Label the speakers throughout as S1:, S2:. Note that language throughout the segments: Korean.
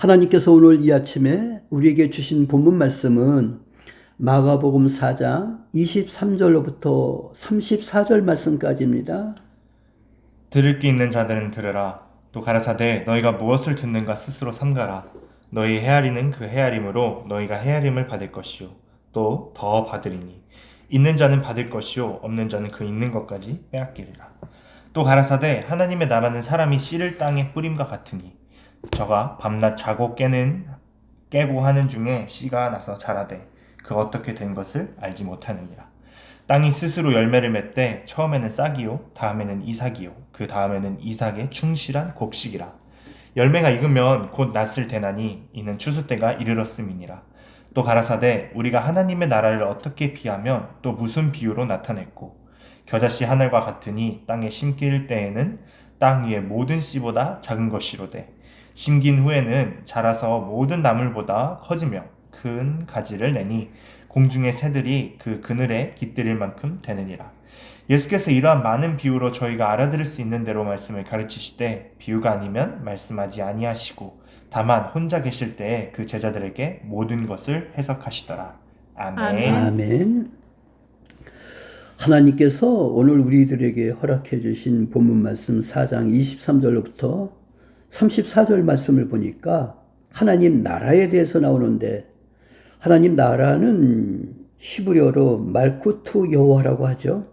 S1: 하나님께서 오늘 이 아침에 우리에게 주신 본문 말씀은 마가복음 4장 23절로부터 34절 말씀까지입니다.
S2: 들을 귀 있는 자들은 들으라. 또 가라사대 너희가 무엇을 듣는가 스스로 삼가라. 너희 헤아리는 그 헤아림으로 너희가 헤아림을 받을 것이요 또 더 받으리니 있는 자는 받을 것이요 없는 자는 그 있는 것까지 빼앗기리라. 또 가라사대 하나님의 나라는 사람이 씨를 땅에 뿌림과 같으니 저가 밤낮 자고 깨고 하는 중에 씨가 나서 자라되 그 어떻게 된 것을 알지 못하느니라. 땅이 스스로 열매를 맺되 처음에는 싹이요 다음에는 이삭이요 그 다음에는 이삭의 충실한 곡식이라. 열매가 익으면 곧 낫을 대나니 이는 추수 때가 이르렀음이니라. 또 가라사대 우리가 하나님의 나라를 어떻게 비하면 또 무슨 비유로 나타냈고 겨자씨 하늘과 같으니 땅에 심길 때에는 땅 위의 모든 씨보다 작은 것이로되 심긴 후에는 자라서 모든 나물보다 커지며 큰 가지를 내니 공중의 새들이 그 그늘에 깃들일 만큼 되느니라. 예수께서 이러한 많은 비유로 저희가 알아들을 수 있는 대로 말씀을 가르치시되 비유가 아니면 말씀하지 아니하시고 다만 혼자 계실 때에 그 제자들에게 모든 것을 해석하시더라. 아멘.
S1: 아멘. 하나님께서 오늘 우리들에게 허락해 주신 본문 말씀 4장 23절로부터 34절 말씀을 보니까 하나님 나라에 대해서 나오는데, 하나님 나라는 히브리어로 말쿠투 여호와라고 하죠.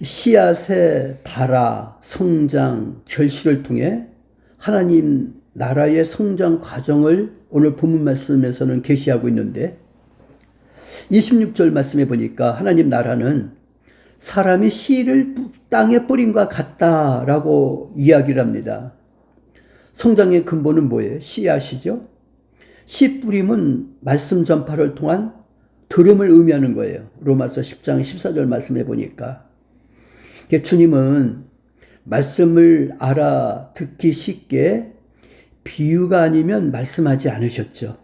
S1: 씨앗의 발화, 성장, 결실을 통해 하나님 나라의 성장 과정을 오늘 본문 말씀에서는 계시하고 있는데, 26절 말씀에 보니까 하나님 나라는 사람이 씨를 땅에 뿌린과 같다라고 이야기를 합니다. 성장의 근본은 뭐예요? 씨앗이죠. 씨 뿌림은 말씀 전파를 통한 들음을 의미하는 거예요. 로마서 10장 14절 말씀에 보니까 주님은 말씀을 알아듣기 쉽게 비유가 아니면 말씀하지 않으셨죠.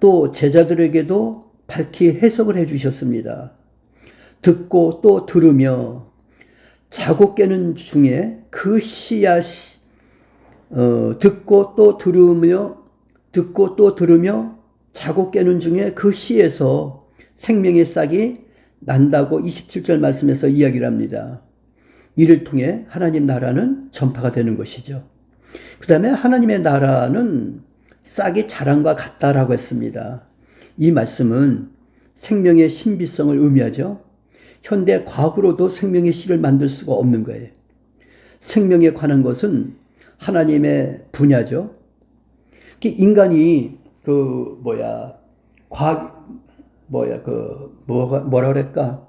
S1: 또 제자들에게도 밝히 해석을 해주셨습니다. 듣고 또 들으며 자고 깨는 중에 그 씨앗이 듣고 또 들으며 자고 깨는 중에 그 씨에서 생명의 싹이 난다고 27절 말씀에서 이야기를 합니다. 이를 통해 하나님 나라는 전파가 되는 것이죠. 그 다음에 하나님의 나라는 싹이 자란과 같다라고 했습니다. 이 말씀은 생명의 신비성을 의미하죠. 현대 과학으로도 생명의 씨를 만들 수가 없는 거예요. 생명에 관한 것은 하나님의 분야죠. 인간이 뭐라 그럴까?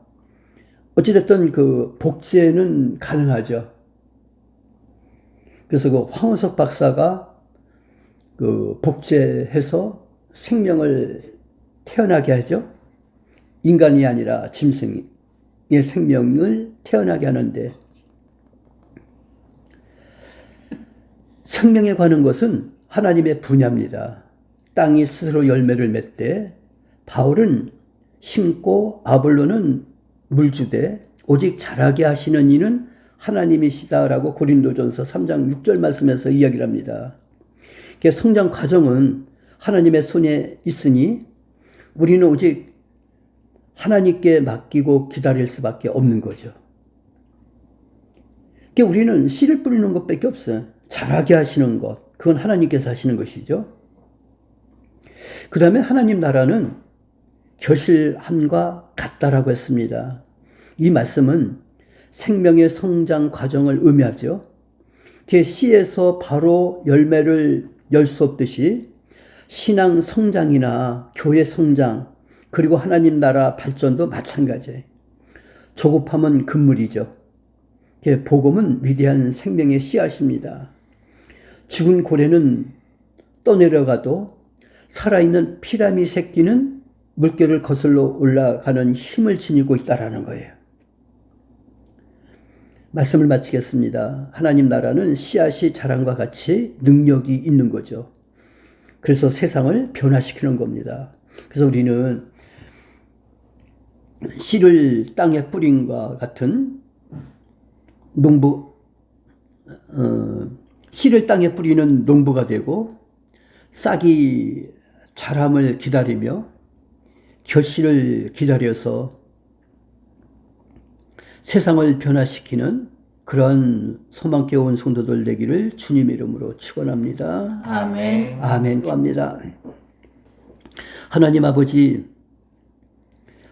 S1: 어찌됐든 복제는 가능하죠. 그래서 황우석 박사가 복제해서 생명을 태어나게 하죠. 인간이 아니라 짐승의 생명을 태어나게 하는데, 생명에 관한 것은 하나님의 분야입니다. 땅이 스스로 열매를 맺되 바울은 심고 아볼로는 물주되 오직 자라게 하시는 이는 하나님이시다라고 고린도전서 3장 6절 말씀에서 이야기를 합니다. 성장 과정은 하나님의 손에 있으니 우리는 오직 하나님께 맡기고 기다릴 수밖에 없는 거죠. 우리는 씨를 뿌리는 것밖에 없어요. 자라게 하시는 것, 그건 하나님께서 하시는 것이죠. 그 다음에 하나님 나라는 결실함과 같다라고 했습니다. 이 말씀은 생명의 성장 과정을 의미하죠. 씨에서 바로 열매를 열 수 없듯이 신앙 성장이나 교회 성장, 그리고 하나님 나라 발전도 마찬가지예요. 조급함은 금물이죠. 복음은 위대한 생명의 씨앗입니다. 죽은 고래는 떠내려가도 살아있는 피라미 새끼는 물결을 거슬러 올라가는 힘을 지니고 있다라는 거예요. 말씀을 마치겠습니다. 하나님 나라는 씨앗이 자란과 같이 능력이 있는 거죠. 그래서 세상을 변화시키는 겁니다. 그래서 우리는 씨를 땅에 뿌린과 같은 씨를 땅에 뿌리는 농부가 되고 싹이 자람을 기다리며 결실을 기다려서 세상을 변화시키는 그런 소망 깨운 성도들 되기를 주님 이름으로 축원합니다.
S3: 아멘.
S1: 아멘. 합니다. 하나님 아버지,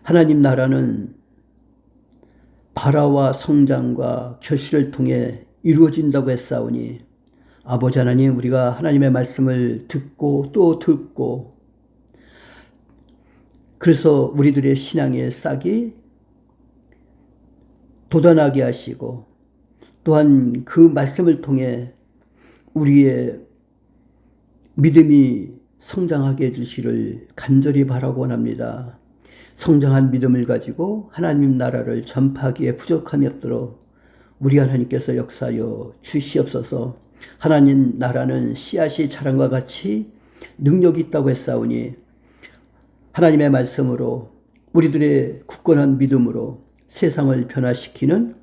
S1: 하나님 나라는 발화와 성장과 결실을 통해 이루어진다고 했사오니 아버지 하나님, 우리가 하나님의 말씀을 듣고 또 듣고 그래서 우리들의 신앙의 싹이 돋아나게 하시고 또한 그 말씀을 통해 우리의 믿음이 성장하게 해주시기를 간절히 바라고 원합니다. 성장한 믿음을 가지고 하나님 나라를 전파하기에 부족함이 없도록 우리 하나님께서 역사하여 주시옵소서. 하나님 나라는 씨앗이 자란과 같이 능력이 있다고 했사오니 하나님의 말씀으로 우리들의 굳건한 믿음으로 세상을 변화시키는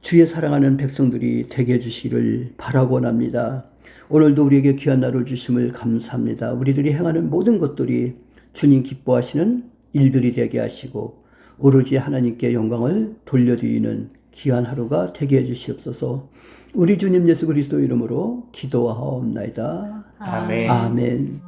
S1: 주의 사랑하는 백성들이 되게 해주시기를 바라고 원합니다. 오늘도 우리에게 귀한 날을 주심을 감사합니다. 우리들이 행하는 모든 것들이 주님 기뻐하시는 일들이 되게 하시고 오로지 하나님께 영광을 돌려드리는 귀한 하루가 되게 해주시옵소서. 우리 주님 예수 그리스도 이름으로 기도하옵나이다.
S2: 아멘.
S1: 아멘.